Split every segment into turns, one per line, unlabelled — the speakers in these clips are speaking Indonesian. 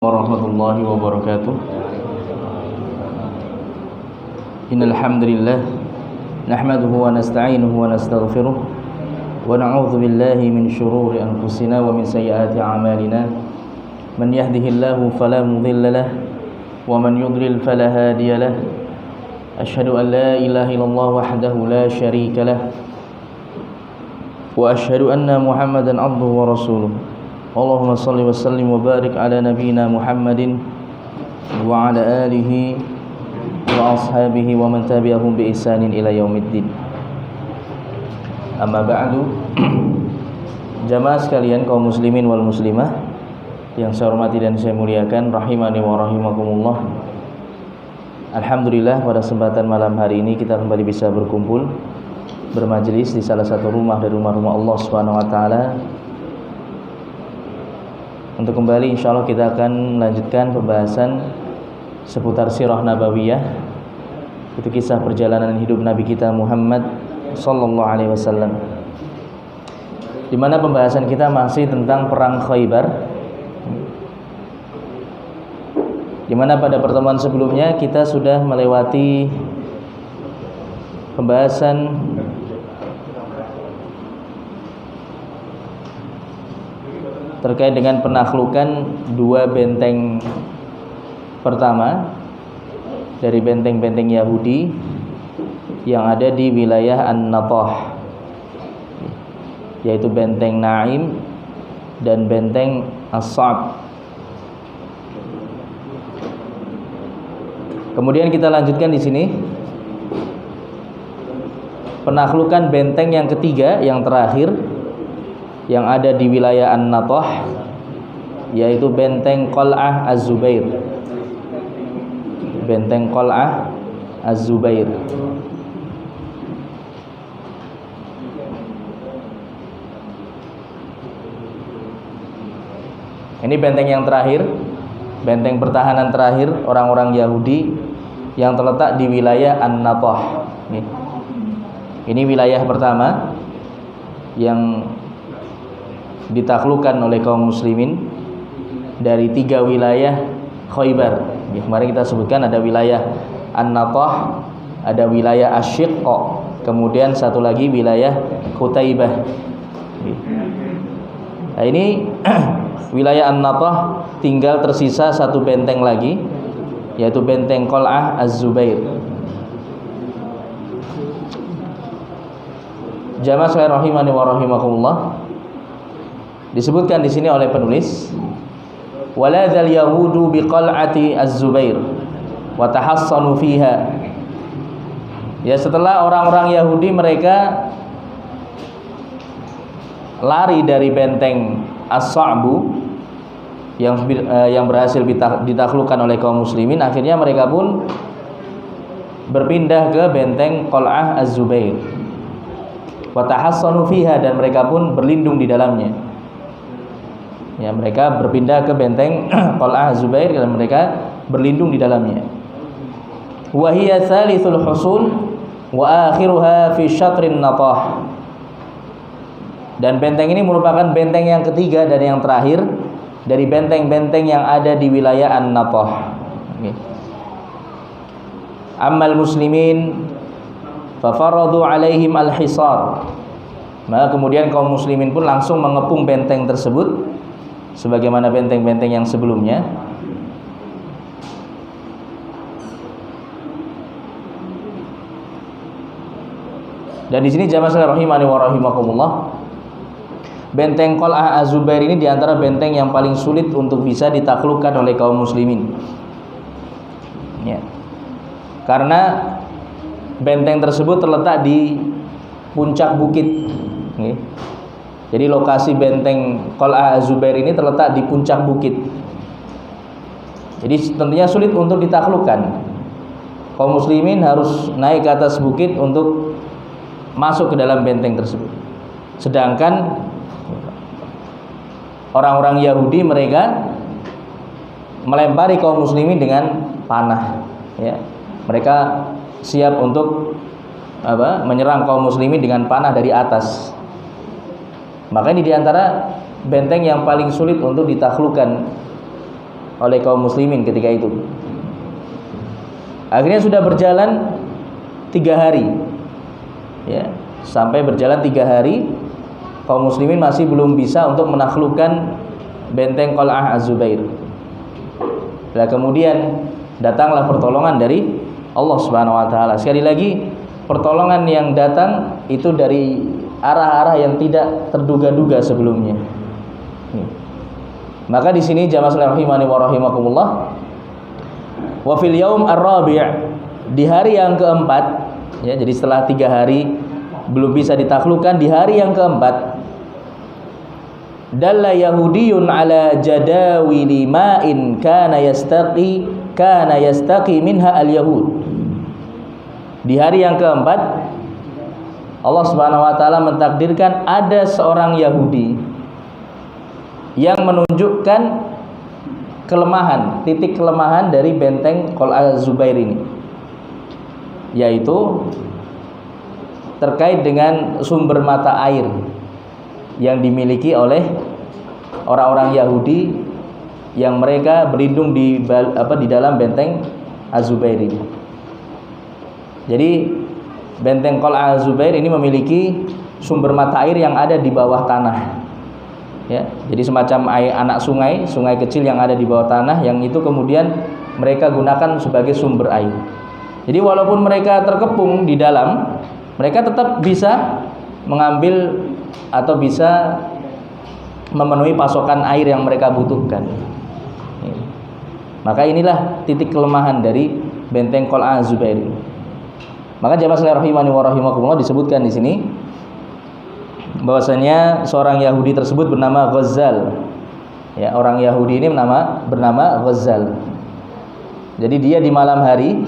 Warahmatullahi wabarakatuh. Innal hamdalillah nahmaduhu wa nasta'inuhu wa nastaghfiruh wa na'udzu billahi min shururi anfusina wa min sayyiati a'malina. Man yahdihillahu fala mudilla lahu wa man yudlil fala hadiya lahu. Asyhadu an la ilaha illallah wahdahu la syarika lahu wa asyhadu anna Muhammadan abduhu wa rasuluh. Allahumma salli wa sallim wa barik ala nabiyyina Muhammadin wa ala alihi wa ashabihi wa man tabi'ahum bi ihsanin ila yaumiddin. Amma ba'du. Jamaah sekalian kaum muslimin wal muslimah yang saya hormati dan saya muliakan, rahimani wa rahimakumullah. Alhamdulillah, pada kesempatan malam hari ini kita kembali bisa berkumpul bermajelis di salah satu rumah dari rumah-rumah Allah Subhanahu wa taala. Untuk kembali insyaallah kita akan melanjutkan pembahasan seputar sirah nabawiyah. Itu kisah perjalanan hidup Nabi kita Muhammad sallallahu alaihi wasallam. Di mana pembahasan kita masih tentang perang Khaybar. Di mana pada pertemuan sebelumnya kita sudah melewati pembahasan terkait dengan penaklukan dua benteng pertama dari benteng-benteng Yahudi yang ada di wilayah An-Natah, yaitu benteng Naim dan benteng As-Sa'b. Kemudian kita lanjutkan di sini penaklukan benteng yang ketiga, yang terakhir, yang ada di wilayah An-Natah, yaitu benteng Qal'ah Az-Zubair. Benteng Qal'ah Az-Zubair. Ini benteng yang terakhir, benteng pertahanan terakhir orang-orang Yahudi yang terletak di wilayah An-Natah. Ini wilayah pertama yang ditaklukkan oleh kaum muslimin dari tiga wilayah Khaybar. Kemarin kita sebutkan ada wilayah An-Natah, ada wilayah Asy-Syiqqa, kemudian satu lagi wilayah Qutaibah. Nah, ini wilayah An-Natah tinggal tersisa satu benteng lagi, yaitu benteng Qal'ah Az-Zubair. Jamaah sekalian rahimani wa rahimakumullah. Disebutkan di sini oleh penulis, waladzal yahudu biqal'ati Az-Zubair wa tahassanu fiha. Ya, setelah orang-orang Yahudi mereka lari dari benteng As-Sa'bu yang berhasil ditaklukkan oleh kaum muslimin, akhirnya mereka pun berpindah ke benteng Qal'ah Az-Zubair wa tahassanu fiha, dan mereka pun berlindung di dalamnya. Ya, mereka berpindah ke benteng Qal'ah Az-Zubair dan mereka berlindung di dalamnya. Wa hiya tsalithul husul wa akhiruha fi syatrin Natah. Dan benteng ini merupakan benteng yang ketiga dan yang terakhir dari benteng-benteng yang ada di wilayah An-Natah. Ammal muslimin fa faradu alaihim al-hisar. Maka kemudian kaum muslimin pun langsung mengepung benteng tersebut sebagaimana benteng-benteng yang sebelumnya. Dan di sini jamaah sekalian rahimani wa rahimakumullah, benteng Qal'ah Az-Zubair ini diantara benteng yang paling sulit untuk bisa ditaklukkan oleh kaum muslimin. Ya. Karena benteng tersebut terletak di puncak bukit. Ya. Jadi lokasi benteng Qal'ah Az-Zubair ini terletak di puncak bukit. Jadi tentunya sulit untuk ditaklukkan. Kaum muslimin harus naik ke atas bukit untuk masuk ke dalam benteng tersebut. Sedangkan orang-orang Yahudi mereka melempari kaum muslimin dengan panah. Ya. Mereka siap untuk menyerang kaum muslimin dengan panah dari atas. Maka ini diantara benteng yang paling sulit untuk ditaklukkan oleh kaum muslimin ketika itu. Akhirnya sudah berjalan 3 hari, ya, sampai berjalan 3 hari kaum muslimin masih belum bisa untuk menaklukkan benteng Qal'ah Az-Zubair. Nah, kemudian datanglah pertolongan dari Allah Subhanahu wa taala. Sekali lagi, pertolongan yang datang itu dari arah-arah yang tidak terduga-duga sebelumnya. Maka di sini jamaah sekalian rahimani wa rahimakumullah, wa fil yaum ar-rabi', di hari yang keempat, ya, jadi setelah 3 hari belum bisa ditaklukkan, di hari yang keempat, dalla yahudiyun ala jadawili ma'in kana yastaqi minha al-yahud. Di hari yang keempat Allah Subhanahu wa taala mentakdirkan ada seorang Yahudi yang menunjukkan kelemahan, titik kelemahan dari benteng Qal'ah Az-Zubair ini, yaitu terkait dengan sumber mata air yang dimiliki oleh orang-orang Yahudi yang mereka berlindung di dalam benteng Az-Zubair ini. Jadi benteng Qal'ah Az-Zubair ini memiliki sumber mata air yang ada di bawah tanah, ya, jadi semacam anak sungai kecil yang ada di bawah tanah, yang itu kemudian mereka gunakan sebagai sumber air. Jadi walaupun mereka terkepung di dalam, mereka tetap bisa mengambil atau bisa memenuhi pasokan air yang mereka butuhkan. Maka inilah titik kelemahan dari benteng Qal'ah Az-Zubair. Maka jamaah sekalian rahimani wa rahimakumullah, disebutkan di sini bahwasanya seorang Yahudi tersebut bernama Ghazzal. Ya, orang Yahudi ini bernama Ghazzal. Jadi dia di malam hari,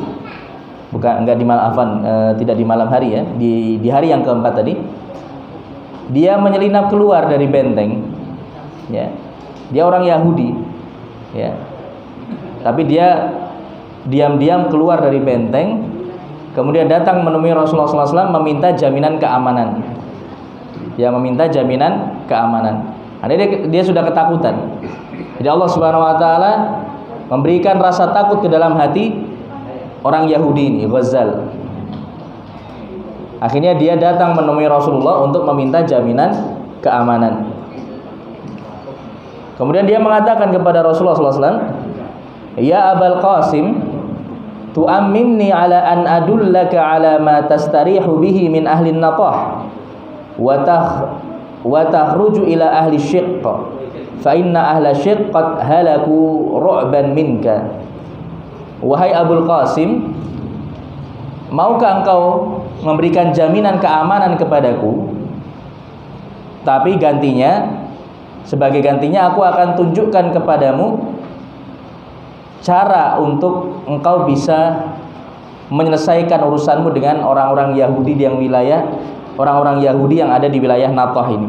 tidak di malam hari, ya, di hari yang keempat tadi, dia menyelinap keluar dari benteng, ya. Dia orang Yahudi, ya, tapi dia diam-diam keluar dari benteng, kemudian datang menemui Rasulullah SAW meminta jaminan keamanan, ya, meminta jaminan keamanan. Karena dia sudah ketakutan. Jadi Allah Subhanahu wa taala memberikan rasa takut ke dalam hati orang Yahudi ini, Ghazzal. Akhirnya dia datang menemui Rasulullah untuk meminta jaminan keamanan. Kemudian dia mengatakan kepada Rasulullah SAW, "Ya Abul Qasim, tu'ammimni ala an adullaka ala ma tastarihu bihi min ahli an-natah wa takhruju ila ahli syiqq fa inna ahla syiqq qad halaku ru'ban minka." Wahai Abul Qasim, maukah engkau memberikan jaminan keamanan kepadaku? Tapi sebagai gantinya aku akan tunjukkan kepadamu cara untuk engkau bisa menyelesaikan urusanmu dengan orang-orang Yahudi orang-orang Yahudi yang ada di wilayah Natah ini,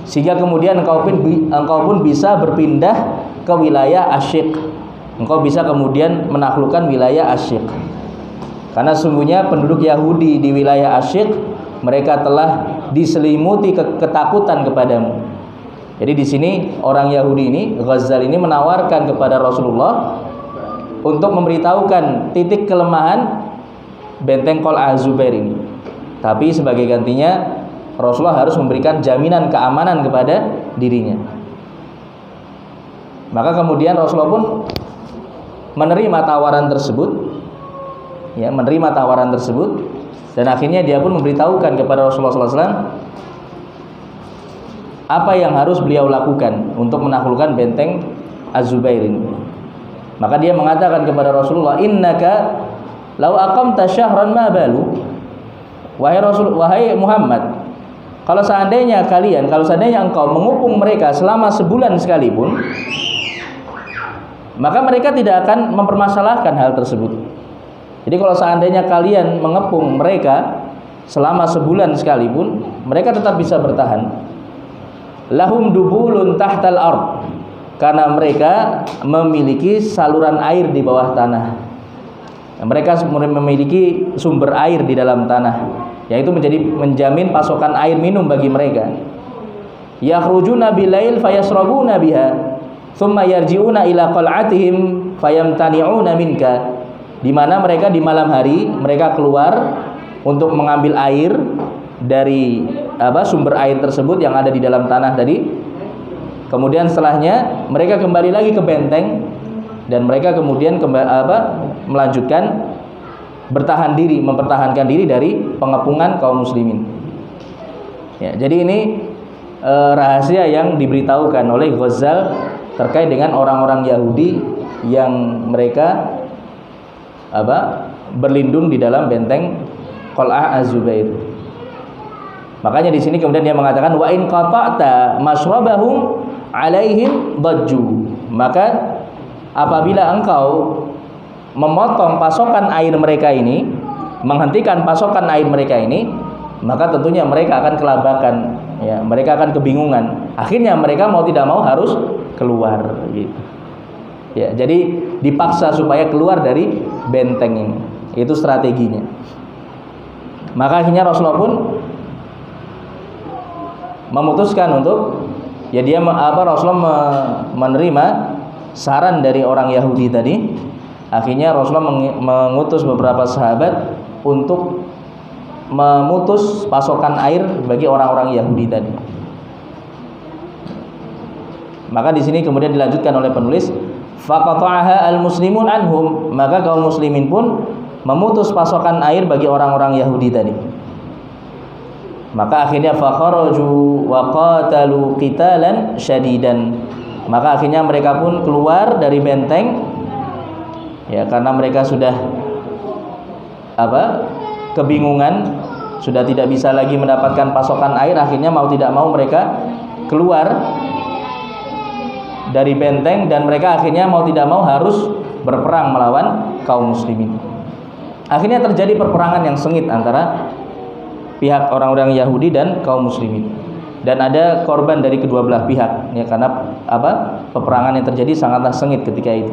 sehingga kemudian engkau pun bisa berpindah ke wilayah Asyiq. Engkau bisa kemudian menaklukkan wilayah Asyiq. Karena sungguhnya penduduk Yahudi di wilayah Asyiq, mereka telah diselimuti ketakutan kepadamu. Jadi di sini orang Yahudi ini, Ghazzal ini, menawarkan kepada Rasulullah untuk memberitahukan titik kelemahan benteng Qal'ah Az-Zubair ini. Tapi sebagai gantinya Rasulullah harus memberikan jaminan keamanan kepada dirinya. Maka kemudian Rasulullah pun menerima tawaran tersebut, ya, dan akhirnya dia pun memberitahukan kepada Rasulullah SAW apa yang harus beliau lakukan untuk menaklukkan benteng Az-Zubair ini. Maka dia mengatakan kepada Rasulullah, "Innaka law aqamta syahran ma balu." Wahai Muhammad, kalau seandainya engkau mengupung mereka selama sebulan sekalipun, maka mereka tidak akan mempermasalahkan hal tersebut. Jadi kalau seandainya kalian mengepung mereka selama sebulan sekalipun, mereka tetap bisa bertahan. Lahum dubulun tahtal ard, karena mereka memiliki saluran air di bawah tanah. Mereka memiliki sumber air di dalam tanah, yaitu menjamin pasokan air minum bagi mereka. Yakhrujuna bilail fayashrabuna biha, Tsumma yarji'una ila qal'atihim fayamtani'una minka. Di mana mereka di malam hari mereka keluar untuk mengambil air dari sumber air tersebut yang ada di dalam tanah tadi. Kemudian setelahnya mereka kembali lagi ke benteng dan mereka kemudian melanjutkan mempertahankan diri dari pengepungan kaum muslimin. Ya, jadi ini rahasia yang diberitahukan oleh Ghazal terkait dengan orang-orang Yahudi yang mereka berlindung di dalam benteng Qal'ah Az-Zubair. Makanya di sini kemudian dia mengatakan wa in qata'ta mashrabahum alaihim dajju. Maka apabila engkau memotong pasokan air mereka ini, menghentikan pasokan air mereka ini, maka tentunya mereka akan kelabakan, ya, mereka akan kebingungan. Akhirnya mereka mau tidak mau harus keluar gitu. Ya, jadi dipaksa supaya keluar dari benteng ini. Itu strateginya. Maka akhirnya Rasulullah pun memutuskan untuk Rasulullah menerima saran dari orang Yahudi tadi. Akhirnya Rasulullah mengutus beberapa sahabat untuk memutus pasokan air bagi orang-orang Yahudi tadi. Maka di sini kemudian dilanjutkan oleh penulis, faqata'aha al-muslimun anhum, maka kaum muslimin pun memutus pasokan air bagi orang-orang Yahudi tadi. Maka akhirnya fakharaju wa qatalu qitalan syadidan. Maka akhirnya mereka pun keluar dari benteng, ya, karena mereka sudah kebingungan, sudah tidak bisa lagi mendapatkan pasokan air. Akhirnya mau tidak mau mereka keluar dari benteng dan mereka akhirnya mau tidak mau harus berperang melawan kaum muslimin. Akhirnya terjadi perperangan yang sengit antara pihak orang-orang Yahudi dan kaum muslimin, dan ada korban dari kedua belah pihak, ya, karena peperangan yang terjadi sangatlah sengit ketika itu.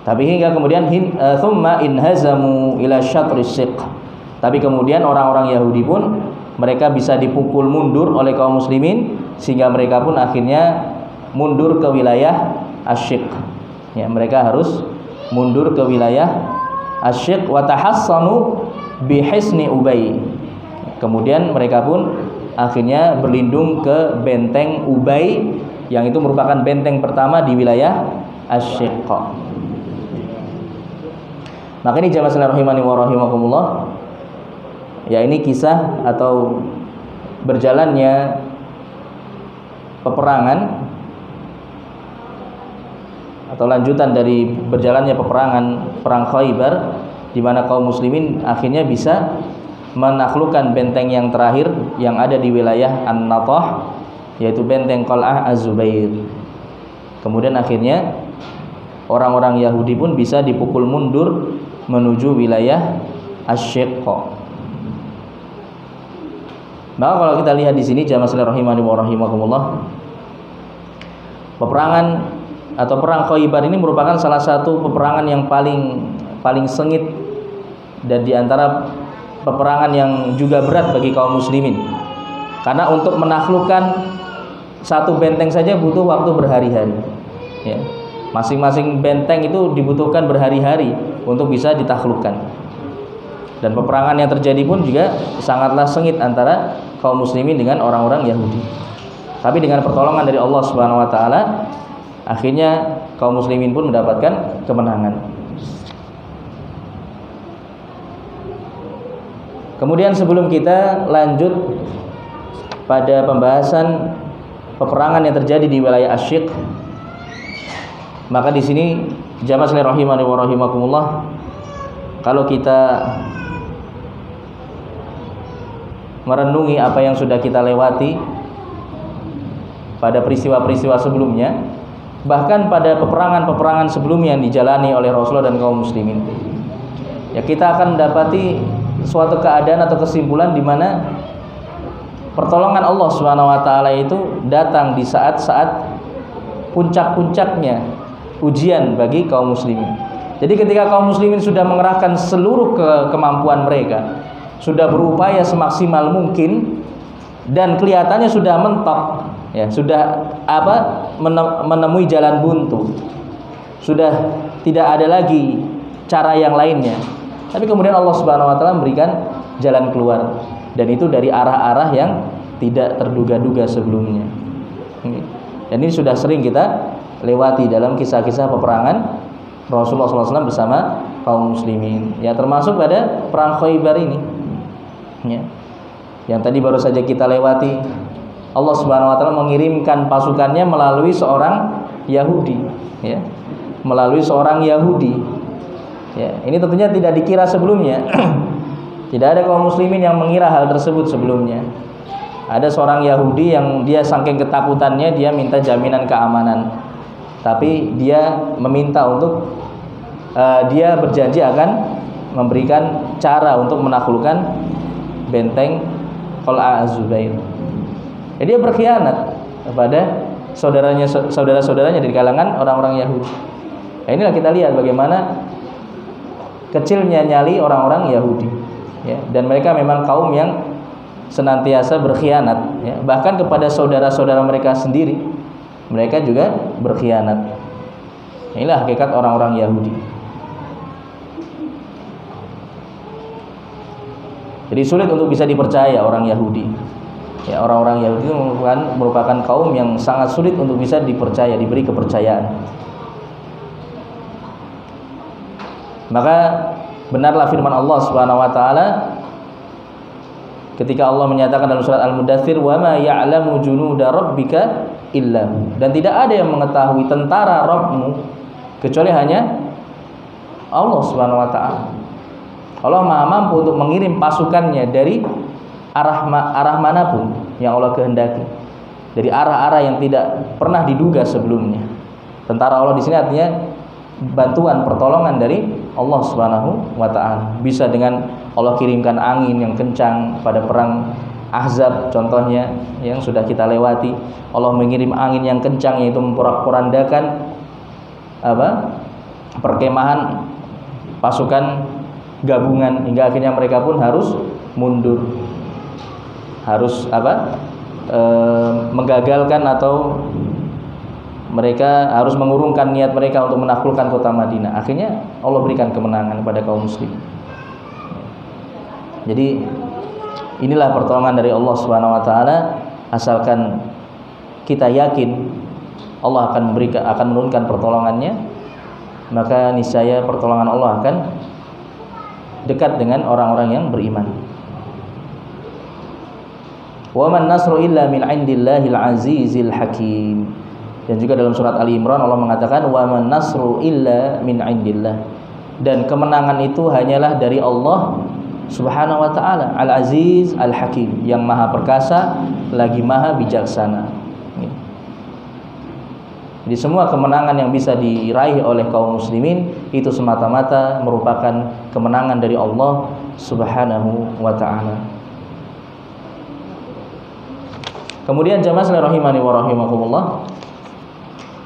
Tapi hingga kemudian thumma inhazamu ila syatris siq. Tapi kemudian orang-orang Yahudi pun mereka bisa dipukul mundur oleh kaum muslimin sehingga mereka pun akhirnya mundur ke wilayah Asy-Syiq. Ya, mereka harus mundur ke wilayah Asy-Syiq wa tahassanu bi hisni Ubay. Kemudian mereka pun akhirnya berlindung ke benteng Ubay yang itu merupakan benteng pertama di wilayah Asy-Syiq. Maka ini jamaah sekalian rahimani wa rahimakumullah. Ya, ini kisah atau berjalannya peperangan atau lanjutan dari berjalannya peperangan perang Khaybar, di mana kaum muslimin akhirnya bisa menaklukkan benteng yang terakhir yang ada di wilayah An-Natah, yaitu benteng Qal'ah Az-Zubair. Kemudian akhirnya orang-orang Yahudi pun bisa dipukul mundur menuju wilayah Asy-Syiq. Maka kalau kita lihat di sini jamaah sekalian rahimani wa rahimakumullah, peperangan atau perang Khaybar ini merupakan salah satu peperangan yang paling sengit dan diantara peperangan yang juga berat bagi kaum muslimin. Karena untuk menaklukkan satu benteng saja butuh waktu berhari-hari. Ya. Masing-masing benteng itu dibutuhkan berhari-hari untuk bisa ditaklukkan. Dan peperangan yang terjadi pun juga sangatlah sengit antara kaum muslimin dengan orang-orang Yahudi. Tapi dengan pertolongan dari Allah Subhanahu wa taala, akhirnya kaum muslimin pun mendapatkan kemenangan. Kemudian sebelum kita lanjut pada pembahasan peperangan yang terjadi di wilayah Asy-Syiq, maka di sini jamaah sekalian rahimani wa rahimakumullah, kalau kita merenungi apa yang sudah kita lewati pada peristiwa-peristiwa sebelumnya, bahkan pada peperangan-peperangan sebelumnya yang dijalani oleh Rasulullah dan kaum muslimin, ya, kita akan mendapati suatu keadaan atau kesimpulan di mana pertolongan Allah Subhanahu wa taala itu datang di saat-saat puncak-puncaknya ujian bagi kaum muslimin. Jadi ketika kaum muslimin sudah mengerahkan seluruh kemampuan mereka, sudah berupaya semaksimal mungkin dan kelihatannya sudah mentok, ya, sudah menemui jalan buntu. Sudah tidak ada lagi cara yang lainnya. Tapi kemudian Allah Subhanahu wa taala memberikan jalan keluar, dan itu dari arah-arah yang tidak terduga-duga sebelumnya. Dan ini sudah sering kita lewati dalam kisah-kisah peperangan Rasulullah SAW bersama kaum muslimin. Ya, termasuk pada perang Khaybar ini. Ya. Yang tadi baru saja kita lewati, Allah Subhanahu wa taala mengirimkan pasukannya melalui seorang Yahudi, ya. Melalui seorang Yahudi. Ya, ini tentunya tidak dikira sebelumnya. Tidak ada kaum muslimin yang mengira hal tersebut sebelumnya. Ada seorang Yahudi yang dia saking ketakutannya dia minta jaminan keamanan. Tapi dia meminta untuk dia berjanji akan memberikan cara untuk menaklukkan benteng Qal'a Az-Zubair. Jadi dia berkhianat kepada saudara-saudaranya dari kalangan orang-orang Yahudi. Nah, inilah kita lihat bagaimana kecilnya nyali orang-orang Yahudi, ya. Dan mereka memang kaum yang senantiasa berkhianat, ya. Bahkan kepada saudara-saudara mereka sendiri, mereka juga berkhianat. Inilah hakikat orang-orang Yahudi. Jadi sulit untuk bisa dipercaya orang Yahudi. Ya, orang-orang Yahudi itu merupakan kaum yang sangat sulit untuk bisa dipercaya, diberi kepercayaan. Maka benarlah firman Allah Subhanahu wa taala ketika Allah menyatakan dalam surat Al-Mudaththir, "Wa ma ya'lamu junuda rabbika illa hu." Dan tidak ada yang mengetahui tentara Rabbmu kecuali hanya Allah Subhanahu wa taala. Allah Maha mampu untuk mengirim pasukannya dari arah manapun yang Allah kehendaki, dari arah-arah yang tidak pernah diduga sebelumnya. Tentara Allah di sini artinya bantuan, pertolongan dari Allah Subhanahu wa taala. Bisa dengan Allah kirimkan angin yang kencang pada perang Ahzab contohnya yang sudah kita lewati. Allah mengirim angin yang kencang yaitu memporak-porandakan perkemahan pasukan gabungan hingga akhirnya mereka pun harus mundur. Harus menggagalkan atau mereka harus mengurungkan niat mereka untuk menaklukkan kota Madinah. Akhirnya Allah berikan kemenangan kepada kaum muslim. Jadi inilah pertolongan dari Allah Subhanahu wa taala, asalkan kita yakin Allah akan menurunkan pertolongannya, maka niscaya pertolongan Allah akan dekat dengan orang-orang yang beriman. Wa man nasru illa min 'indillahil 'azizil hakim. Dan juga dalam surat Ali Imran Allah mengatakan wa man nasru illa min 'indillah. Dan kemenangan itu hanyalah dari Allah Subhanahu wa taala, Al-Aziz Al-Hakim, yang maha perkasa lagi maha bijaksana. Jadi semua kemenangan yang bisa diraih oleh kaum muslimin itu semata-mata merupakan kemenangan dari Allah Subhanahu wa taala. Kemudian jamaah sekalian rahimani wa rahimakumullah,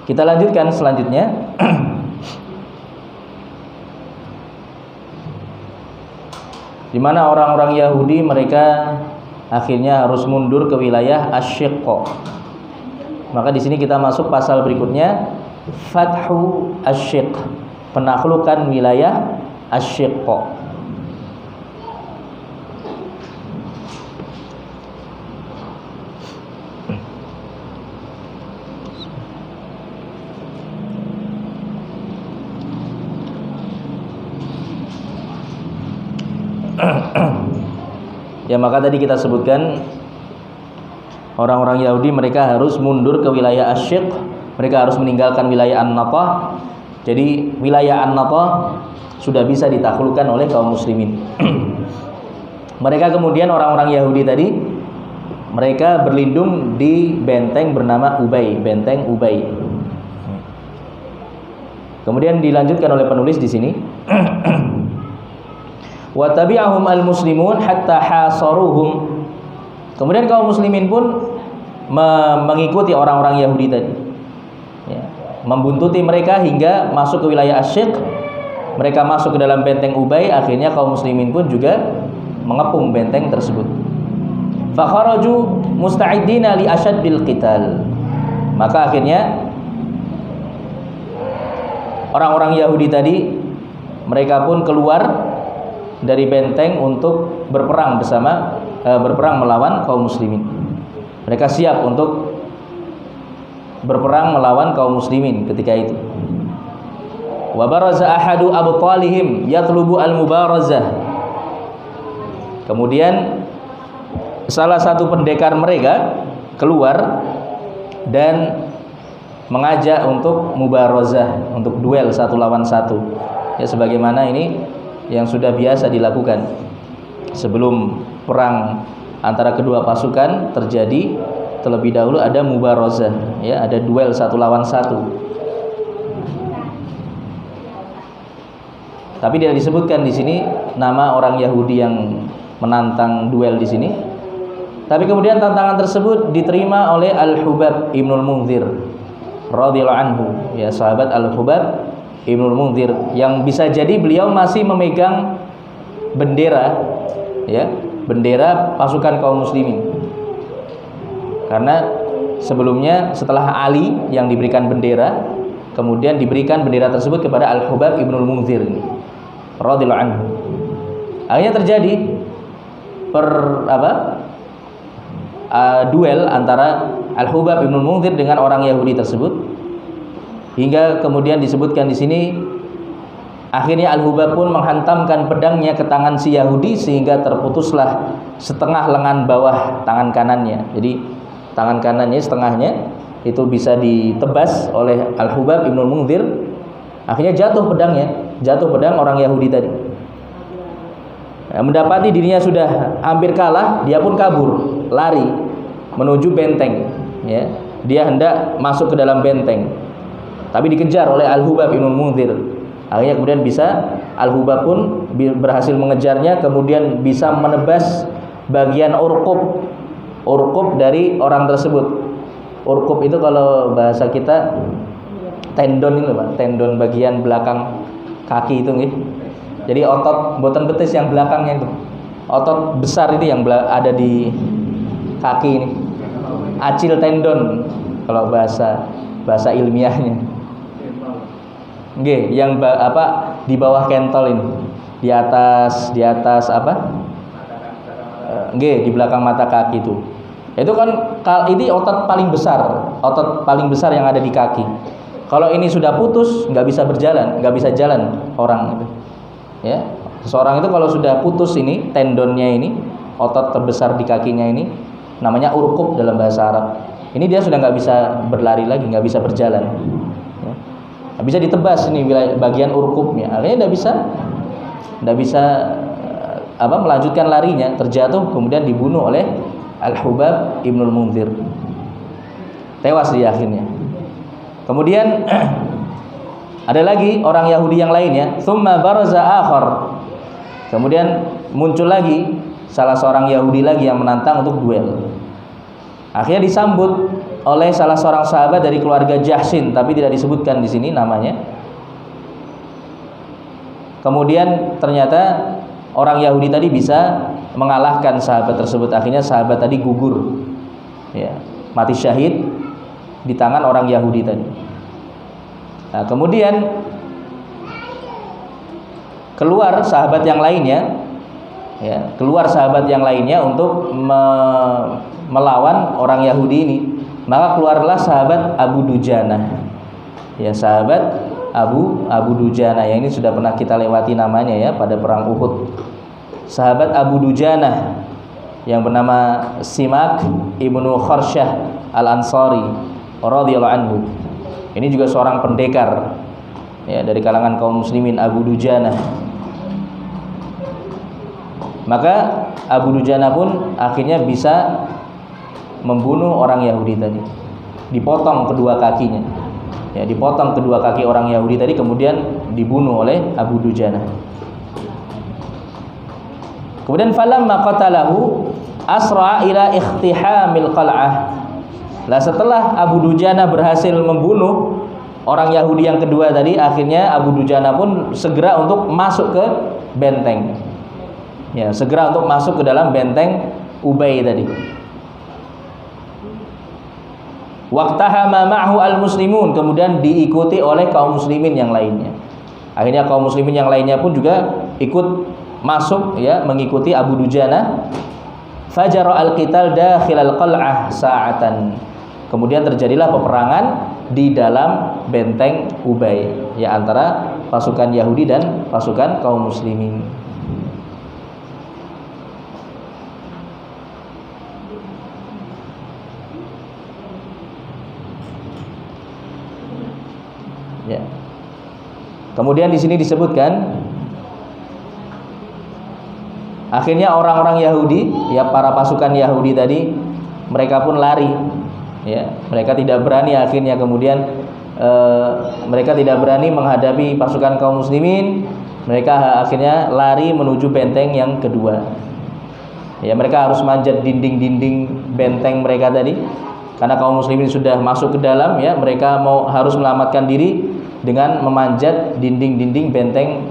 kita lanjutkan selanjutnya. Di mana orang-orang Yahudi mereka akhirnya harus mundur ke wilayah Asy-Syiqqa. Maka di sini kita masuk pasal berikutnya, Fathu Asy-Syiqq, penaklukan wilayah Asy-Syiqqa. Ya, maka tadi kita sebutkan orang-orang Yahudi mereka harus mundur ke wilayah Asy-Syiqq, mereka harus meninggalkan wilayah An-Natah. Jadi wilayah An-Natah sudah bisa ditaklukkan oleh kaum muslimin. Mereka kemudian orang-orang Yahudi tadi mereka berlindung di benteng bernama Ubay, benteng Ubay. Kemudian dilanjutkan oleh penulis di sini. Wa tabi'ahum al-muslimun hatta hasaruhum. Kemudian kaum muslimin pun mengikuti orang-orang Yahudi tadi, ya, membuntuti mereka hingga masuk ke wilayah Asy-Syiqq. Mereka masuk ke dalam benteng Ubay. Akhirnya kaum muslimin pun juga mengepung benteng tersebut. Fa kharaju musta'iddina li asyaddil qital. Maka akhirnya orang-orang Yahudi tadi, mereka pun keluar dari benteng untuk berperang berperang melawan kaum muslimin. Mereka siap untuk berperang melawan kaum muslimin ketika itu. Wa baraza ahadu abtalihim yatlubu al-mubarazah. Kemudian salah satu pendekar mereka keluar dan mengajak untuk mubarazah, untuk duel satu lawan satu. Ya, sebagaimana ini yang sudah biasa dilakukan sebelum perang antara kedua pasukan terjadi, terlebih dahulu ada mubarazah, ya, ada duel satu lawan satu. Tapi tidak disebutkan di sini nama orang Yahudi yang menantang duel di sini. Tapi kemudian tantangan tersebut diterima oleh Al-Hubab Ibnul Munzir radhiyallahu anhu, ya, sahabat Al-Hubab Ibnul Munzir, yang bisa jadi beliau masih memegang bendera, ya, bendera pasukan kaum muslimin. Karena sebelumnya setelah Ali yang diberikan bendera, kemudian diberikan bendera tersebut kepada Al-Hubab Ibnul Munzir radhiyallahu anhu. Akhirnya terjadi duel antara Al-Hubab Ibnul Munzir dengan orang Yahudi tersebut. Hingga kemudian disebutkan di sini, akhirnya Al-Hubab pun menghantamkan pedangnya ke tangan si Yahudi sehingga terputuslah setengah lengan bawah tangan kanannya. Jadi tangan kanannya setengahnya itu bisa ditebas oleh Al-Hubab Ibnul Munzir. Akhirnya jatuh pedang orang Yahudi tadi. Mendapati dirinya sudah hampir kalah, dia pun kabur, lari menuju benteng, ya. Dia hendak masuk ke dalam benteng, tapi dikejar oleh Al-Hubab Ibnul Munzir. Akhirnya kemudian Al-Hubab pun berhasil mengejarnya, kemudian bisa menebas bagian urqub dari orang tersebut. Urqub itu kalau bahasa kita tendon itu, Pak, tendon bagian belakang kaki itu nggih. Jadi otot boten betis yang belakangnya itu. Otot besar itu yang ada di kaki ini. Acil tendon kalau bahasa ilmiahnya. Nggih, yang di bawah kentol ini. Di atas nggih, di belakang mata kaki itu. Itu kan ini otot paling besar yang ada di kaki. Kalau ini sudah putus, nggak bisa jalan orang itu. Ya, seseorang itu kalau sudah putus ini tendonnya ini, otot terbesar di kakinya ini, namanya urqub dalam bahasa Arab. Ini dia sudah nggak bisa berlari lagi, nggak bisa berjalan. Ya. Nggak bisa ditebas ini bagian urqubnya. Akhirnya nggak bisa melanjutkan larinya, terjatuh kemudian dibunuh oleh Al-Hubab Ibnul Munzir. Tewas dia akhirnya. Kemudian ada lagi orang Yahudi yang lainnya, tsumma baraza akhar. Kemudian muncul lagi salah seorang Yahudi lagi yang menantang untuk duel. Akhirnya disambut oleh salah seorang sahabat dari keluarga Jahshin, tapi tidak disebutkan di sini namanya. Kemudian ternyata orang Yahudi tadi bisa mengalahkan sahabat tersebut. Akhirnya sahabat tadi gugur, ya, mati syahid di tangan orang Yahudi tadi. Nah, kemudian keluar sahabat yang lainnya, ya, untuk melawan orang Yahudi ini. Maka keluarlah sahabat Abu Dujanah, ya, sahabat Abu Dujanah, yang ini sudah pernah kita lewati namanya, ya, pada perang Uhud. Sahabat Abu Dujanah yang bernama Simak Ibnu Kharsyah Al-Ansari radhiyallahu anhu. Ini juga seorang pendekar, ya, dari kalangan kaum muslimin, Abu Dujanah. Maka Abu Dujanah pun akhirnya bisa membunuh orang Yahudi tadi. Dipotong kedua kakinya, ya, dipotong kedua kaki orang Yahudi tadi, kemudian dibunuh oleh Abu Dujanah. Kemudian falamma qatalahu asra ila ikhtihamil qal'ah. Lah setelah Abu Dujanah berhasil membunuh orang Yahudi yang kedua tadi, akhirnya Abu Dujanah pun segera untuk masuk ke benteng. Ya, segera untuk masuk ke dalam benteng Ubay tadi. Waqtahama ma'hu al-muslimun, kemudian diikuti oleh kaum muslimin yang lainnya. Akhirnya kaum muslimin yang lainnya pun juga ikut masuk, ya, mengikuti Abu Dujana. Fajara al-qital dakhil al-qal'ah sa'atan. Kemudian terjadilah peperangan di dalam benteng Ubay, ya, antara pasukan Yahudi dan pasukan kaum muslimin. Ya. Kemudian di sini disebutkan akhirnya orang-orang Yahudi, ya, para pasukan Yahudi tadi, mereka pun lari, ya, mereka tidak berani akhirnya kemudian mereka tidak berani menghadapi pasukan kaum muslimin. Mereka akhirnya lari menuju benteng yang kedua. Ya, mereka harus manjat dinding-dinding benteng mereka tadi karena kaum muslimin sudah masuk ke dalam, ya, mereka harus menyelamatkan diri dengan memanjat dinding-dinding benteng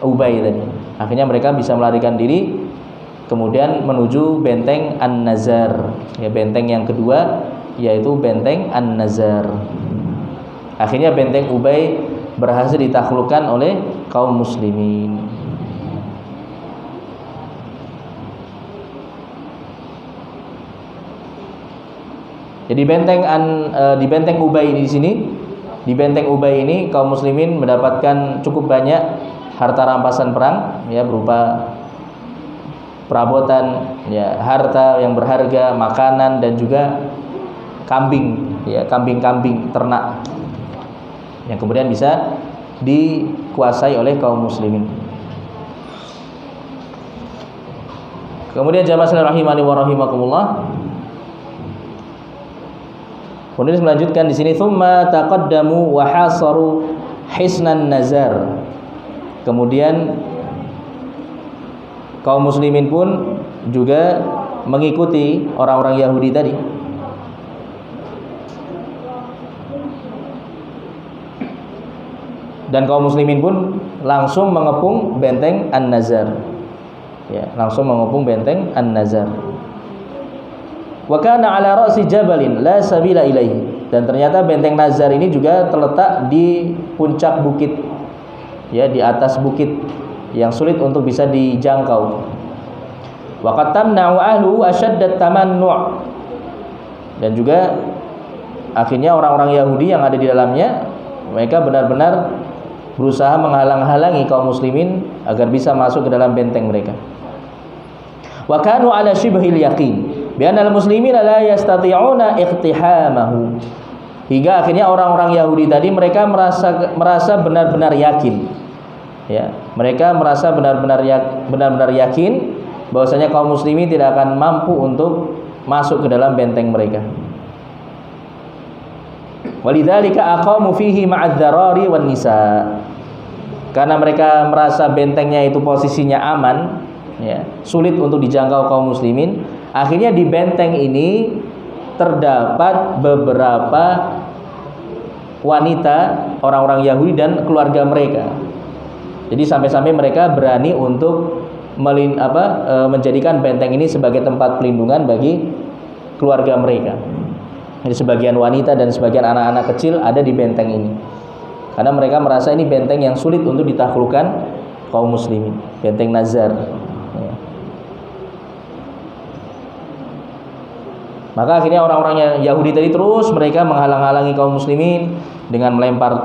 Ubay tadi. Akhirnya mereka bisa melarikan diri kemudian menuju benteng An-Nazar, ya, benteng yang kedua yaitu benteng An-Nazar. Akhirnya benteng Ubay berhasil ditaklukkan oleh kaum muslimin. Jadi di benteng Ubay di sini, di benteng Ubay ini kaum muslimin mendapatkan cukup banyak harta rampasan perang, ya, berupa perabotan, ya, harta yang berharga, makanan, dan juga kambing, ya, kambing-kambing ternak yang kemudian bisa dikuasai oleh kaum muslimin. Kemudian jamaah sekalian rahimani wa rahimakumullah, kemudian melanjutkan di sini, tsumma taqaddamu wa hasaru hisnan nazar. Kemudian kaum muslimin pun juga mengikuti orang-orang Yahudi tadi. Dan kaum muslimin pun langsung mengepung benteng An-Nazar. Ya, langsung mengepung benteng An-Nazar. Wa kana ala ra'si jabalin la sabila ilaihi. Dan ternyata benteng Nazar ini juga terletak di puncak bukit, ya, di atas bukit yang sulit untuk bisa dijangkau. Wa qad tamna'u ahlu ashaddat tamannu'. Dan juga akhirnya orang-orang Yahudi yang ada di dalamnya, mereka benar-benar berusaha menghalang-halangi kaum muslimin agar bisa masuk ke dalam benteng mereka. Wa kanu ala shibhil yaqin bi anna al-muslimina la yastati'una iqtihamahu. Hingga akhirnya orang-orang Yahudi tadi mereka merasa benar-benar yakin, ya, mereka merasa benar-benar yakin bahwasanya kaum muslimin tidak akan mampu untuk masuk ke dalam benteng mereka. Walidzalika aqamu fihi ma'adz-dzarari wan nisa. Karena mereka merasa bentengnya itu posisinya aman, ya, sulit untuk dijangkau kaum muslimin. Akhirnya di benteng ini terdapat beberapa wanita orang-orang Yahudi dan keluarga mereka. Jadi sampai-sampai mereka berani untuk menjadikan benteng ini sebagai tempat pelindungan bagi keluarga mereka. Jadi sebagian wanita dan sebagian anak-anak kecil ada di benteng ini, karena mereka merasa ini benteng yang sulit untuk ditaklukkan kaum muslimin, benteng Nazar. Ya. Maka akhirnya orang-orang Yahudi tadi terus mereka menghalang-halangi kaum muslimin dengan melempar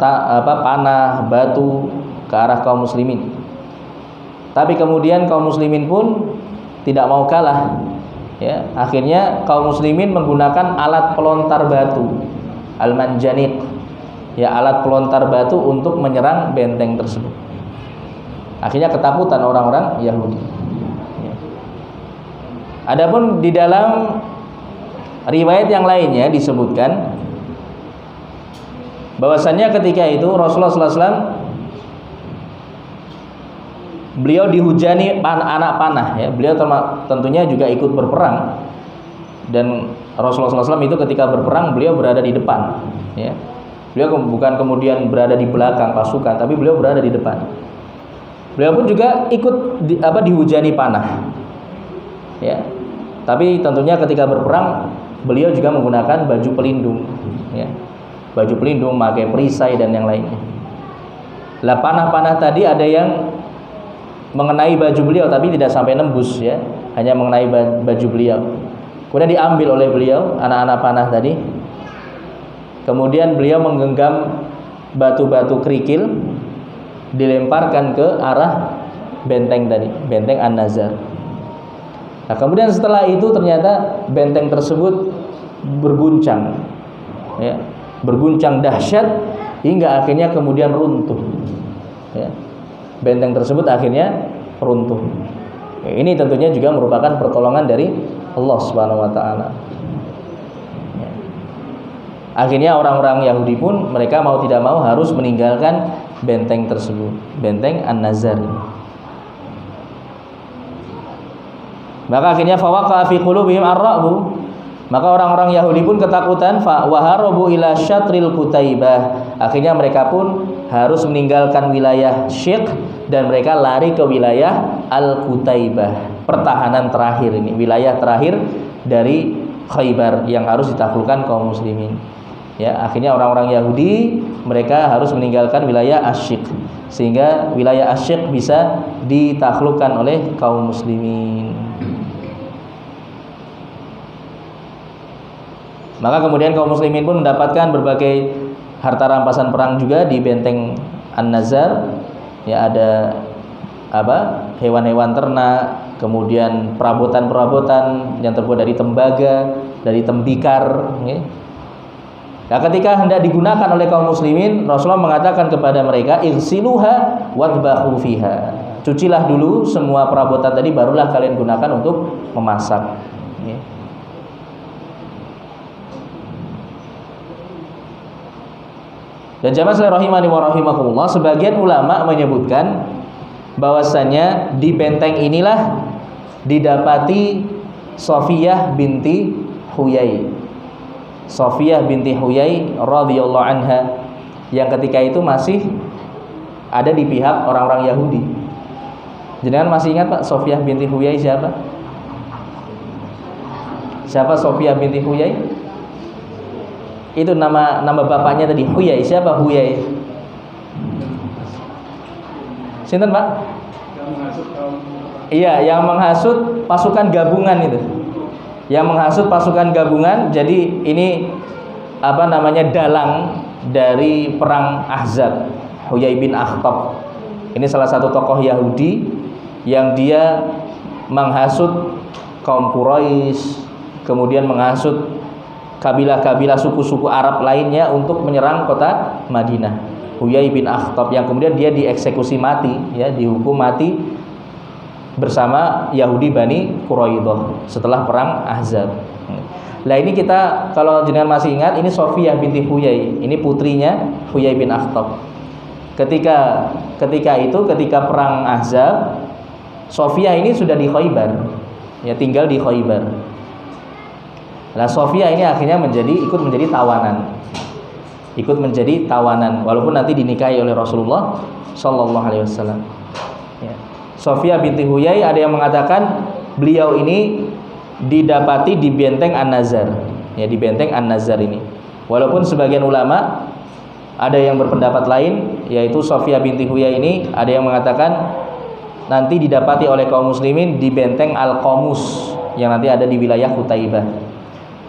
panah, batu ke arah kaum muslimin. Tapi kemudian kaum muslimin pun tidak mau kalah. Ya, akhirnya kaum muslimin menggunakan alat pelontar batu, al-manjanik, ya, alat pelontar batu untuk menyerang benteng tersebut. Akhirnya ketakutan orang-orang Yahudi. Ya. Adapun di dalam riwayat yang lainnya disebutkan bahwasannya ketika itu Rasulullah SAW beliau dihujani anak panah, ya. Beliau tentunya juga ikut berperang, dan Rasulullah SAW itu ketika berperang beliau berada di depan, ya. Beliau bukan kemudian berada di belakang pasukan, tapi beliau berada di depan. Beliau pun juga ikut dihujani panah, ya. Tapi tentunya ketika berperang beliau juga menggunakan baju pelindung, ya. Baju pelindung, pakai perisai dan yang lainnya. Lah panah-panah tadi ada yang mengenai baju beliau tapi tidak sampai nembus, ya, hanya mengenai baju beliau. Kemudian diambil oleh beliau anak-anak panah tadi. Kemudian beliau menggenggam batu-batu kerikil, dilemparkan ke arah benteng tadi, benteng An-Nazar. Nah, kemudian setelah itu ternyata benteng tersebut berguncang, ya, berguncang dahsyat hingga akhirnya kemudian runtuh, ya. Benteng tersebut akhirnya runtuh. Ya, ini tentunya juga merupakan pertolongan dari Allah Subhanahu wa taala. Ya. Akhirnya orang-orang Yahudi pun mereka mau tidak mau harus meninggalkan benteng tersebut, benteng An-Nazar. Maka akhirnya fawaqa fi qulubihim ar-ra'bu. Maka orang-orang Yahudi pun ketakutan, fa waharabu ila syatril Qutaibah. Akhirnya mereka pun harus meninggalkan wilayah Syekh dan mereka lari ke wilayah Al-Qutaibah. Pertahanan terakhir ini, wilayah terakhir dari Khaybar yang harus ditaklukkan kaum muslimin. Ya, akhirnya orang-orang Yahudi mereka harus meninggalkan wilayah Asy-Syekh sehingga wilayah Asy-Syekh bisa ditaklukkan oleh kaum muslimin. Maka kemudian kaum muslimin pun mendapatkan berbagai harta rampasan perang juga di benteng An-Nazar. Ya, ada hewan-hewan ternak, kemudian perabotan-perabotan yang terbuat dari tembaga, dari tembikar, ya. Nah, ketika hendak digunakan oleh kaum muslimin, Rasulullah mengatakan kepada mereka, "Igsiluha wadbahu fiha." Cucilah dulu semua perabotan tadi, barulah kalian gunakan untuk memasak, ya. Dan jamaah sekalian rahimani wa rahimakumullah, sebagian ulama menyebutkan bahwasanya di benteng inilah didapati Safiyah binti Huyai. Safiyah binti Huyai radhiyallahu anha yang ketika itu masih ada di pihak orang-orang Yahudi. Jangan masih ingat Pak Safiyah binti Huyai siapa? Siapa Safiyah binti Huyai? Itu nama bapaknya tadi, Huyai. Siapa Huyai? Sinten Pak? Iya, yang menghasut pasukan gabungan itu. Yang menghasut pasukan gabungan. Jadi ini dalang dari perang Ahzab, Huyai bin Akhtab. Ini salah satu tokoh Yahudi yang dia menghasut kaum Quraisy, kemudian menghasut kabilah-kabilah suku-suku Arab lainnya untuk menyerang kota Madinah. Huyai bin Akhtab yang kemudian dia dieksekusi mati, ya, dihukum mati bersama Yahudi Bani Quraidah setelah perang Ahzab. Nah, ini kita kalau jenengan masih ingat, ini Safiyah binti Huyai, ini putrinya Huyai bin Akhtab. Ketika perang Ahzab, Safiyah ini sudah di Khaybar, ya, tinggal di Khaybar. Nah, Safiyah ini akhirnya ikut menjadi tawanan, walaupun nanti dinikahi oleh Rasulullah Shallallahu Alaihi Wasallam. Ya. Safiyah binti Huyai, ada yang mengatakan beliau ini didapati di benteng An-Nazar, ya, di benteng An-Nazar ini. Walaupun sebagian ulama ada yang berpendapat lain, yaitu Safiyah binti Huyai ini ada yang mengatakan nanti didapati oleh kaum muslimin di benteng Al-Qamus yang nanti ada di wilayah Qutaibah.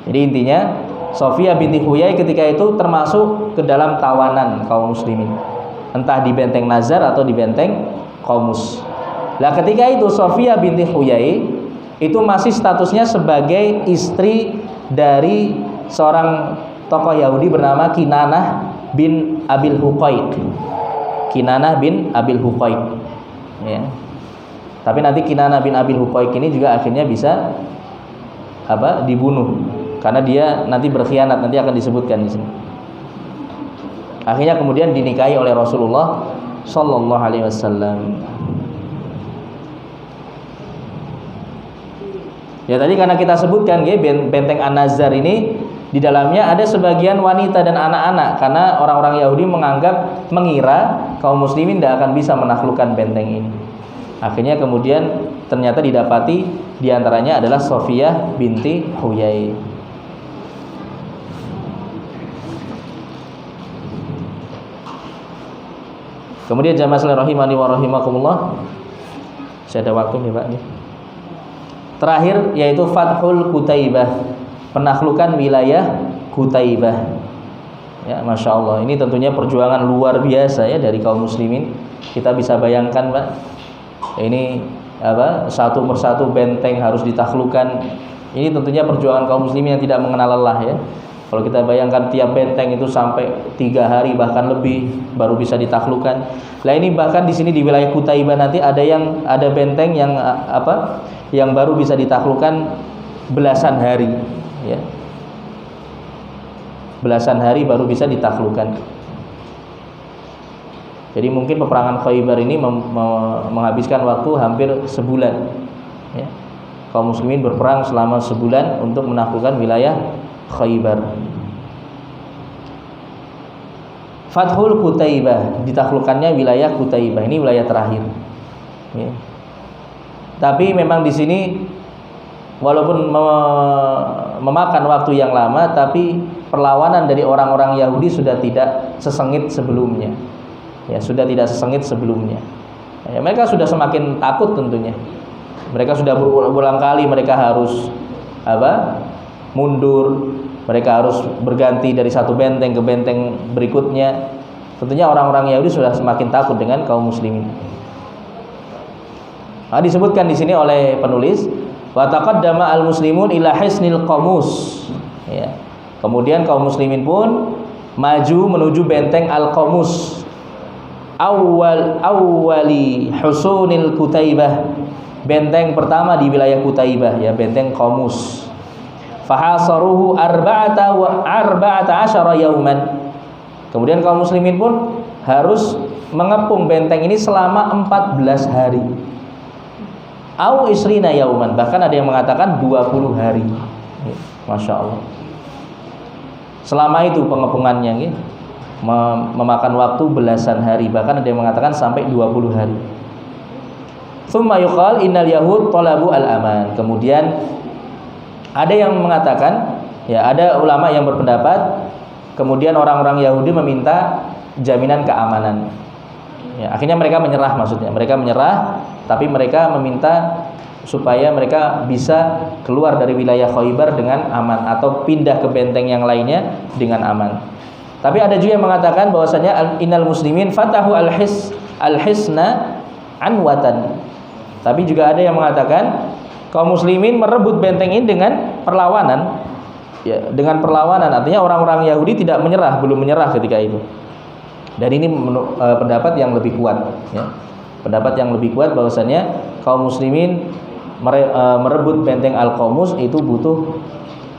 Jadi intinya Safiyah binti Huyai ketika itu termasuk ke dalam tawanan kaum muslimin, entah di benteng Nazar atau di benteng Qamus. Nah, ketika itu Safiyah binti Huyai itu masih statusnya sebagai istri dari seorang tokoh Yahudi bernama Kinanah bin Abil Huqaiq. Kinanah bin Abil Huqaiq, ya. Tapi nanti Kinanah bin Abil Huqaiq ini juga akhirnya bisa dibunuh karena dia nanti berkhianat, nanti akan disebutkan di sini. Akhirnya kemudian dinikahi oleh Rasulullah Shallallahu Alaihi Wasallam. Ya, tadi karena kita sebutkan benteng An-Nazar ini di dalamnya ada sebagian wanita dan anak-anak, karena orang-orang Yahudi mengira kaum muslimin tidak akan bisa menaklukkan benteng ini. Akhirnya kemudian ternyata didapati diantaranya adalah Safiyah binti Huyai. Kemudian jamaah sekalian rahimani wa rahimakumullah. Saya ada waktu nih Pak nih. Terakhir yaitu Fathul Qutaibah, penaklukan wilayah Qutaibah. Ya, Masya Allah, ini tentunya perjuangan luar biasa ya dari kaum muslimin. Kita bisa bayangkan Pak, ini satu persatu benteng harus ditaklukkan. Ini tentunya perjuangan kaum muslimin yang tidak mengenal lelah ya. Kalau kita bayangkan tiap benteng itu sampai 3 hari bahkan lebih baru bisa ditaklukkan. Nah ini bahkan di sini di wilayah Qutaibah nanti ada benteng yang yang baru bisa ditaklukkan belasan hari ya. Belasan hari baru bisa ditaklukkan. Jadi mungkin peperangan Khaybar ini menghabiskan waktu hampir sebulan ya. Kaum muslimin berperang selama sebulan untuk menaklukkan wilayah Khaybar. Fathul Qutaibah, ditaklukkannya wilayah Qutaibah. Ini wilayah terakhir ya. Tapi memang di sini walaupun memakan waktu yang lama, tapi perlawanan dari orang-orang Yahudi sudah tidak sesengit sebelumnya. Ya, sudah tidak sesengit sebelumnya. Ya, mereka sudah semakin takut tentunya. Mereka sudah berulang kali mereka harus mundur, mereka harus berganti dari satu benteng ke benteng berikutnya. Tentunya orang-orang Yahudi sudah semakin takut dengan kaum muslimin. Nah, disebutkan di sini oleh penulis, wa taqaddama al-muslimun ila hisnil qamus. Ya. Kemudian kaum muslimin pun maju menuju benteng al-Qamus. Awwali husunil Qutaibah, benteng pertama di wilayah Qutaibah ya, benteng Qamus. Fahasaruhu arba'ata asyara yauman. Kemudian kaum muslimin pun harus mengepung benteng ini selama 14 hari. Au isrina yauman, bahkan ada yang mengatakan 20 hari. Masya Allah. Selama itu pengepungannya gitu, memakan waktu belasan hari, bahkan ada yang mengatakan sampai 20 hari. Tsumma yuqal innal yahud talabu al-aman. Kemudian ada yang mengatakan, ya ada ulama yang berpendapat, kemudian orang-orang Yahudi meminta jaminan keamanan. Ya, akhirnya mereka menyerah, maksudnya mereka menyerah, tapi mereka meminta supaya mereka bisa keluar dari wilayah Khaybar dengan aman atau pindah ke benteng yang lainnya dengan aman. Tapi ada juga yang mengatakan bahwasanya innal muslimin fatahu al-hisna anwatan. Tapi juga ada yang mengatakan kaum muslimin merebut benteng ini dengan perlawanan. Ya, dengan perlawanan artinya orang-orang Yahudi tidak menyerah, belum menyerah ketika itu. Dan ini pendapat yang lebih kuat ya. Pendapat yang lebih kuat bahwasanya kaum muslimin merebut benteng Al-Qamus itu butuh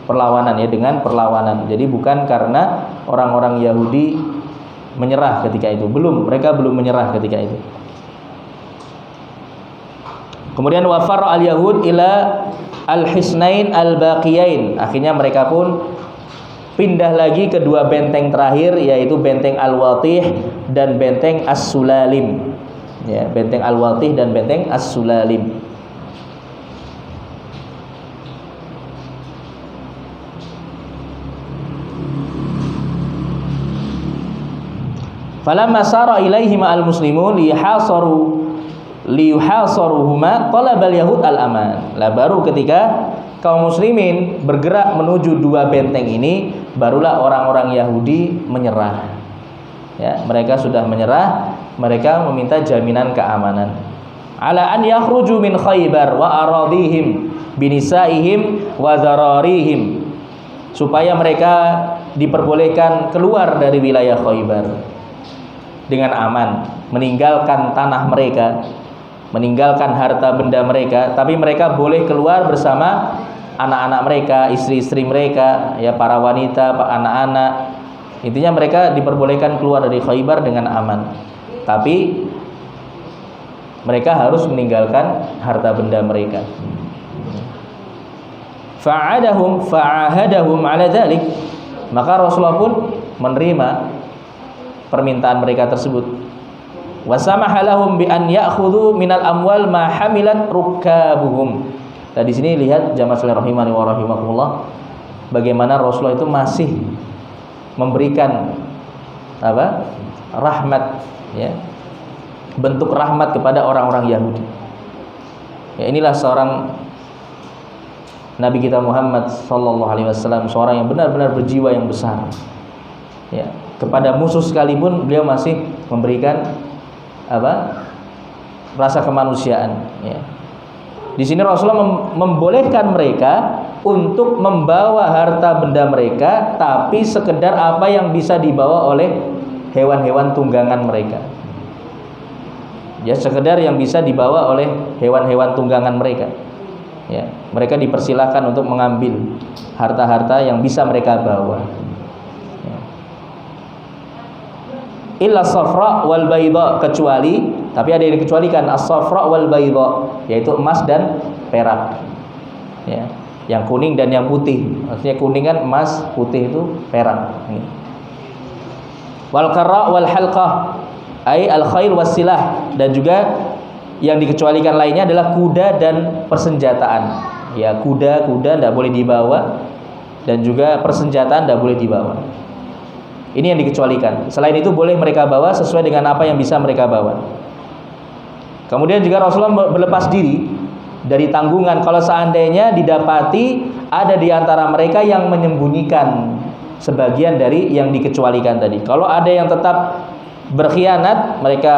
perlawanan ya, dengan perlawanan. Jadi bukan karena orang-orang Yahudi menyerah ketika itu. Mereka belum menyerah ketika itu. Kemudian wafar al-Yahud ila al-hisnain al-baqiyain. Akhirnya mereka pun pindah lagi ke dua benteng terakhir, yaitu benteng Al-Watih dan benteng As-Sulalim. Ya, benteng Al-Watih dan benteng As-Sulalim. Falamma sara ilaihima al-muslimun liyuhasaruhuma talabal yahud al-aman. Lah baru ketika kaum muslimin bergerak menuju dua benteng ini, barulah orang-orang Yahudi menyerah. Ya, mereka sudah menyerah, mereka meminta jaminan keamanan. Ala an yakhruju min Khaybar wa aradihim binisaihim wa zararihim. Supaya mereka diperbolehkan keluar dari wilayah Khaybar dengan aman, meninggalkan tanah mereka, meninggalkan harta benda mereka, tapi mereka boleh keluar bersama anak-anak mereka, istri-istri mereka, ya para wanita, anak-anak. Intinya mereka diperbolehkan keluar dari Khaybar dengan aman. Tapi mereka harus meninggalkan harta benda mereka. Fa'ahadahum ala dzalik. Maka Rasulullah pun menerima permintaan mereka tersebut. Wasamaha lahum bi an ya'khudhu minal amwal ma hamilat rukabuhum. Nah, di sini lihat jamaah sekalian rahimani wa rahimakumullah, bagaimana Rasulullah itu masih memberikan rahmat ya, bentuk rahmat kepada orang-orang Yahudi. Ya, inilah seorang Nabi kita Muhammad sallallahu alaihi wasallam, seorang yang benar-benar berjiwa yang besar. Ya, kepada musuh sekalipun beliau masih memberikan rasa kemanusiaan. Ya. Di sini Rasulullah membolehkan mereka untuk membawa harta benda mereka, tapi sekedar apa yang bisa dibawa oleh hewan-hewan tunggangan mereka. Ya, sekedar yang bisa dibawa oleh hewan-hewan tunggangan mereka. Ya, mereka dipersilahkan untuk mengambil harta-harta yang bisa mereka bawa. Ya. Illa safra wal bayda, kecuali, tapi ada yang dikecualikan, as-safra wal bayda, yaitu emas dan perak. Ya, yang kuning dan yang putih. Maksudnya kuning kan emas, putih itu perak. Ya. Wal qarra wal halqah, ai al-khail wasilah, dan juga yang dikecualikan lainnya adalah kuda dan persenjataan. Ya, kuda tidak boleh dibawa, dan juga persenjataan tidak boleh dibawa. Ini yang dikecualikan. Selain itu boleh mereka bawa sesuai dengan apa yang bisa mereka bawa. Kemudian juga Rasulullah berlepas diri dari tanggungan kalau seandainya didapati ada di antara mereka yang menyembunyikan sebagian dari yang dikecualikan tadi. Kalau ada yang tetap berkhianat, mereka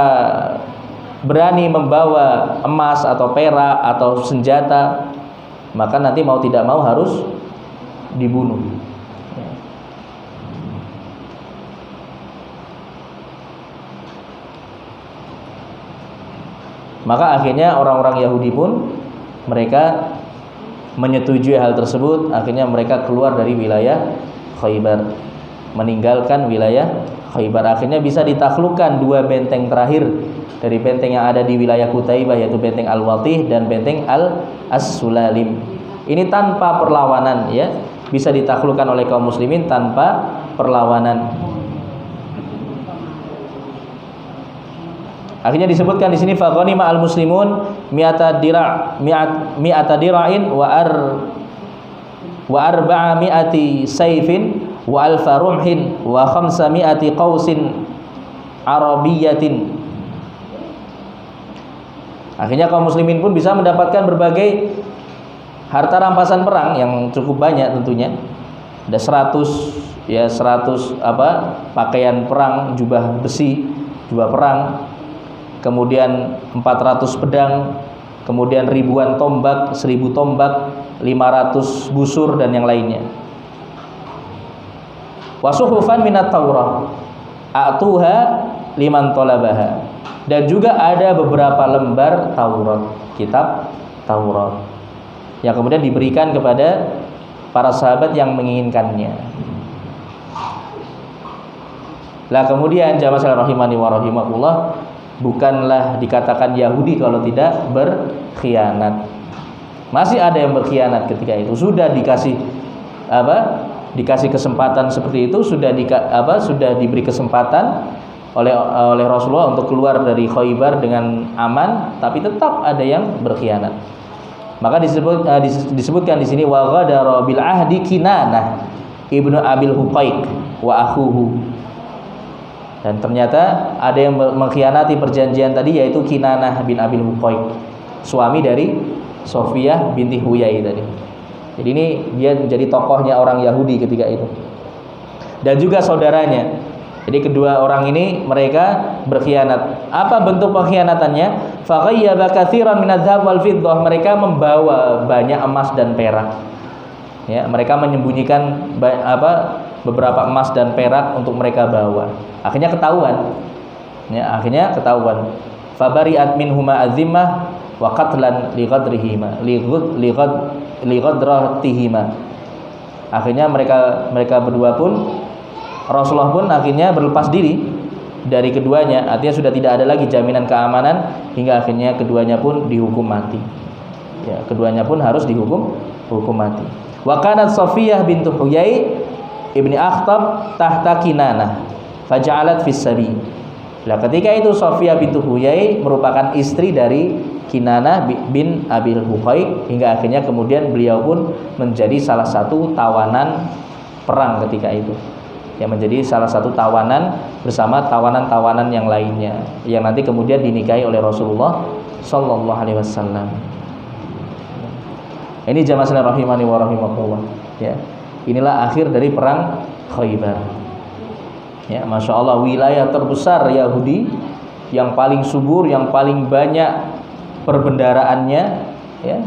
berani membawa emas atau perak atau senjata, maka nanti mau tidak mau harus dibunuh. Maka akhirnya orang-orang Yahudi pun mereka menyetujui hal tersebut. Akhirnya mereka keluar dari wilayah Khaybar, meninggalkan wilayah Khaybar. Akhirnya bisa ditaklukkan dua benteng terakhir dari benteng yang ada di wilayah Qutaibah, yaitu benteng Al-Watih dan benteng Al-As-Sulalim. Ini tanpa perlawanan, ya, bisa ditaklukkan oleh kaum muslimin tanpa perlawanan. Akhirnya disebutkan di sini faghanima al-muslimun mi'ata dira'in wa arba'a mi'ati sayfin wa alfa rumhin wa khamsa mi'ati qausin arabiyatin. Akhirnya kaum muslimin pun bisa mendapatkan berbagai harta rampasan perang yang cukup banyak tentunya. Ada 100 pakaian perang, jubah besi, jubah perang. Kemudian 400 pedang, kemudian ribuan tombak, 1000 tombak, 500 busur dan yang lainnya. Wasuhufan minat Taurah a'tuha liman talabaha, dan juga ada beberapa lembar Taurat, kitab Taurat, yang kemudian diberikan kepada para sahabat yang menginginkannya. Lah kemudian jamaah sekalian rahimani wa rahimakumullah, bukanlah dikatakan Yahudi kalau tidak berkhianat. Masih ada yang berkhianat ketika itu. Sudah dikasih kesempatan seperti itu, sudah diberi kesempatan oleh Rasulullah untuk keluar dari Khaybar dengan aman, tapi tetap ada yang berkhianat. Maka disebutkan di sini wa ghadara bil ahdi Kinanah ibnu Abil Huqaiq wa akhuhu. Dan ternyata ada yang mengkhianati perjanjian tadi, yaitu Kinanah bin Abil Huqaiq, suami dari Sofiyah binti Huyai tadi. Jadi ini dia menjadi tokohnya orang Yahudi ketika itu, dan juga saudaranya. Jadi kedua orang ini mereka berkhianat. Apa bentuk pengkhianatannya? Faghayyaba katsiran minadz-dzahab wal fiddah, mereka membawa banyak emas dan perak. Ya, mereka menyembunyikan beberapa emas dan perak untuk mereka bawa. Akhirnya ketahuan. Ya, akhirnya ketahuan. Fabari'at minhuma azimmah wa qatlan liqadrihima liqadratihima. Akhirnya mereka berdua pun, Rasulullah pun akhirnya berlepas diri dari keduanya. Artinya sudah tidak ada lagi jaminan keamanan, hingga akhirnya keduanya pun dihukum mati. Ya, keduanya pun harus dihukum mati. Wa kanat Safiyah bintu Huyai ibni Akhtab tahta Kinanah faja'alat fis sabi. Nah, ketika itu Safiyah bintu Huyai merupakan istri dari Kinanah bin Abil Huqaiq, hingga akhirnya kemudian beliau pun menjadi salah satu tawanan perang ketika itu. yang menjadi salah satu tawanan bersama tawanan-tawanan yang lainnya yang nanti kemudian dinikahi oleh Rasulullah sallallahu alaihi wasallam. Ini jamaah sekalian rahimani wa rahimakumullah, ya. Inilah akhir dari perang Khaybar. Ya, Masya Allah, wilayah terbesar Yahudi yang paling subur, yang paling banyak perbendaraannya, ya,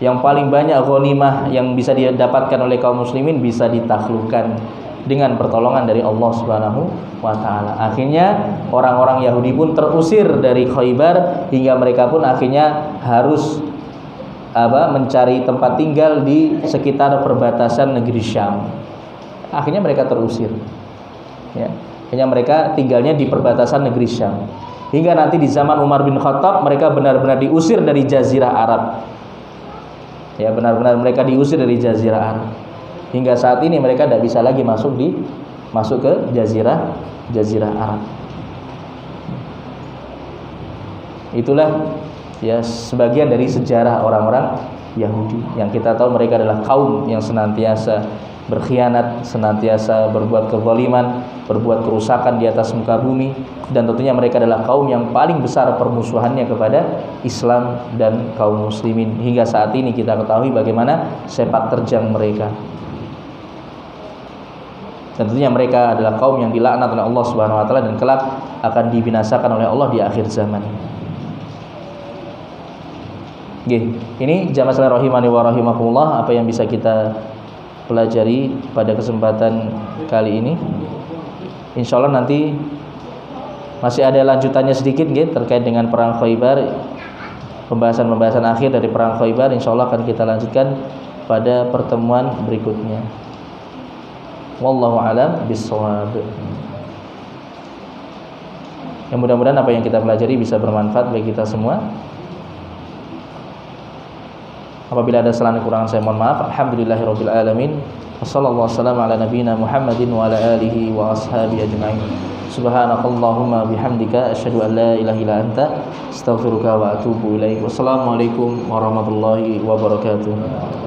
yang paling banyak ghanimah yang bisa didapatkan oleh kaum muslimin bisa ditaklukkan dengan pertolongan dari Allah Subhanahu wa taala. Akhirnya orang-orang Yahudi pun terusir dari Khaybar hingga mereka pun akhirnya harus mencari tempat tinggal di sekitar perbatasan negeri Syam. Akhirnya mereka terusir. Ya, akhirnya mereka tinggalnya di perbatasan negeri Syam. Hingga nanti di zaman Umar bin Khattab mereka benar-benar diusir dari Jazirah Arab. Ya, benar-benar mereka diusir dari Jazirah Arab. Hingga saat ini mereka tidak bisa lagi masuk ke Jazirah Arab. Itulah ya sebagian dari sejarah orang-orang Yahudi yang kita tahu mereka adalah kaum yang senantiasa berkhianat, senantiasa berbuat kezaliman, berbuat kerusakan di atas muka bumi, dan tentunya mereka adalah kaum yang paling besar permusuhannya kepada Islam dan kaum muslimin. Hingga saat ini kita ketahui bagaimana sepak terjang mereka. Tentunya mereka adalah kaum yang dilaknat oleh Allah Subhanahu wa taala dan kelak akan dibinasakan oleh Allah di akhir zaman. Ini jamaah sekalian rahimani wa rahimakumullah, apa yang bisa kita pelajari pada kesempatan kali ini. Insyaallah nanti masih ada lanjutannya sedikit terkait dengan perang Khaybar. Pembahasan akhir dari perang Khaybar insyaallah akan kita lanjutkan pada pertemuan berikutnya. Wallahu a'lam bishawab. Yang mudah-mudahan apa yang kita pelajari bisa bermanfaat bagi kita semua. Apabila ada kesalahan kekurangan saya mohon maaf. Alhamdulillahirabbil alamin. Wassallallahu wassalamu ala nabiyyina Muhammadin wa ala alihi wa ashabihi ajma'in. Subhanakallahumma bihamdika asyhadu an la ilaha illa anta astaghfiruka wa atubu ilaik. Wassalamualaikum warahmatullahi wabarakatuh.